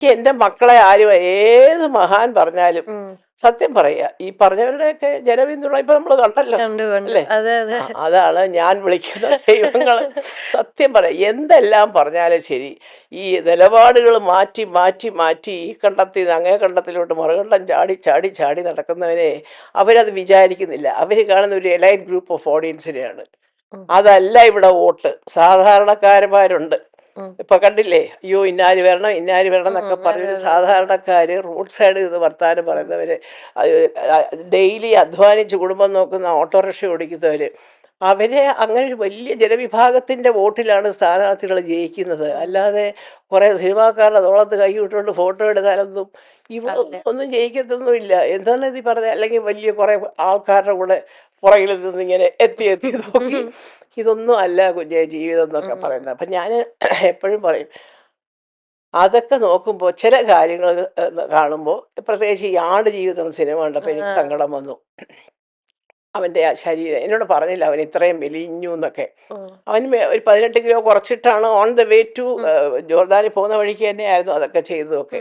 എൻ്റെ മക്കളെ ആരും ഏത് മഹാൻ പറഞ്ഞാലും സത്യം പറയുക. ഈ പറഞ്ഞവരുടെയൊക്കെ ജനപിന്തുണ ഇപ്പൊ നമ്മൾ കണ്ടല്ലോ, കണ്ടു കണ്ടു. അല്ലേ? അതെ അതെ. അതാണ് ഞാൻ വിളിക്കുന്ന ദൈവങ്ങൾ. സത്യം പറയാം, എന്തെല്ലാം പറഞ്ഞാലും ശരി, ഈ നിലപാടുകൾ മാറ്റി മാറ്റി മാറ്റി ഈ കണ്ടത്തിൽ നിന്ന് അങ്ങേ കണ്ടത്തിലോട്ട് മറുകണ്ടം ചാടി ചാടി ചാടി നടക്കുന്നവരെ അവരത് വിചാരിക്കുന്നില്ല. അവർ കാണുന്ന ഒരു എലൈറ്റ് ഗ്രൂപ്പ് ഓഫ് ഓഡിയൻസിനെയാണ്. ഉം, അതല്ല ഇവിടെ വോട്ട്. സാധാരണക്കാരന്മാരുണ്ട്. ഉം, ഇപ്പൊ കണ്ടില്ലേ, അയ്യോ ഇന്നാര് വരണം ഇന്നാര് വരണം എന്നൊക്കെ അതെ പറഞ്ഞൊരു അതെ. സാധാരണക്കാര് റോഡ് സൈഡിൽ നിന്ന് വർത്താനം പറയുന്നവര്, ഡെയിലി അധ്വാനിച്ച് കുടുംബം നോക്കുന്ന ഓട്ടോറിക്ഷ ഓടിക്കുന്നവര്, അവരെ അങ്ങനെ ഒരു വലിയ ജനവിഭാഗത്തിന്റെ വോട്ടിലാണ് സ്ഥാനാർത്ഥികൾ ജയിക്കുന്നത്. അല്ലാതെ കുറെ സിനിമാക്കാരുടെ തോളത്ത് കൈ ഇട്ടുകൊണ്ട് ഫോട്ടോ എടുത്താലൊന്നും ഇവിടെ അല്ല. ഒന്നും ജയിക്കത്തൊന്നുമില്ല. എന്താണ് ഇത് പറഞ്ഞത്? അല്ലെങ്കിൽ വലിയ കുറെ ആൾക്കാരുടെ കൂടെ പുറകിൽ നിന്ന് ഇങ്ങനെ എത്തി എത്തി നോക്കി, ഇതൊന്നും അല്ല കുഞ്ഞെ ജീവിതം എന്നൊക്കെ പറയുന്നത്. അപ്പം ഞാൻ എപ്പോഴും പറയും, അതൊക്കെ നോക്കുമ്പോൾ ചില കാര്യങ്ങൾ കാണുമ്പോൾ, പ്രത്യേകിച്ച് ഈ ആട് ജീവിതം സിനിമ കണ്ടപ്പോൾ എനിക്ക് സങ്കടം വന്നു. അവൻ്റെ ആ ശരീരം എന്നോട് പറഞ്ഞില്ല അവൻ ഇത്രയും മെലിഞ്ഞു എന്നൊക്കെ. അവൻ ഒരു 18 കിലോ കുറച്ചിട്ടാണ് ഓൺ ദ വേ ടു ജോർദാനിൽ പോകുന്ന വഴിക്ക് തന്നെയായിരുന്നു അതൊക്കെ ചെയ്തതൊക്കെ.